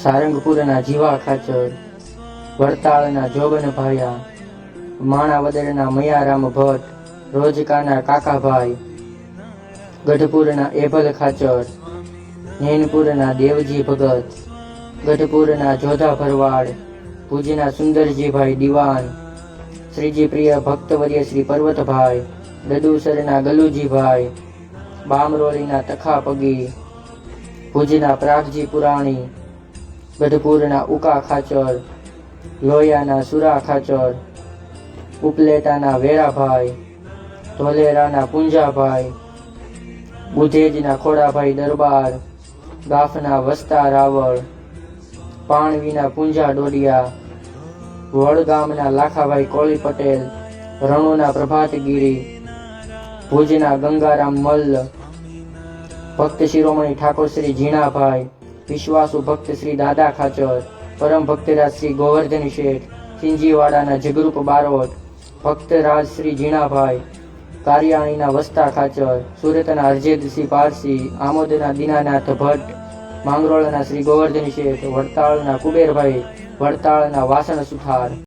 સારંગપુરના જીવા ખાચર, વડતાળના જોગન ભાયા, માણાવદરના મયારામ ભટ્ટ, રોજકાના કાકાભાઈ, ગઢપુરના એભલ ખાચર, નેનપુરના દેવજી ભગત, ગઢપુરના જોધા ભરવાડ, ભુજના સુંદરજીભાઈ દિવાન, શ્રીજી પ્રિય ભક્તવર્ય શ્રી પર્વતભાઈ, દડુસરના ગલુજીભાઈ, બામરોલીના તખા પગી, ભુજના પ્રાગજી પુરાણી, ગઢપુરના ઉકા ખાચર, લોયાના સુરા ખાચર, ઉપલેટાના વેરાભાઈ, ધોલેરાના પુંજાભાઈ, બુધેજના ખોડાભાઈ દરબાર, ગાફના વસ્તા રાવળ, પાણવીના પુંજા ડોડિયા, વડગામના લાખાભાઈ કોળી પટેલ, રણુના પ્રભાતગીરી, ભુજના ગંગારામ મલ્લ, ભક્ત શિરોમણી ઠાકોર શ્રી ઝીણાભાઈ, વિશ્વાસુ ભક્ત શ્રી દાદા ખાચર, પરમ ભક્તરાજ શ્રી ગોવર્ધન શેઠ, સિંજીવાડાના જગરૂપ બારોટ, ભક્તરાજ શ્રી ઝીણાભાઈ, કારિયાણીના વસ્તા ખાચર, સુરતના હરજેદસિંહ પારસી, આમોદના દીનાનાથ ભટ્ટ, માંગરોળના શ્રી ગોવર્ધન શેઠ, વડતાળના કુબેરભાઈ, વડતાળના વાસણ સુથાર.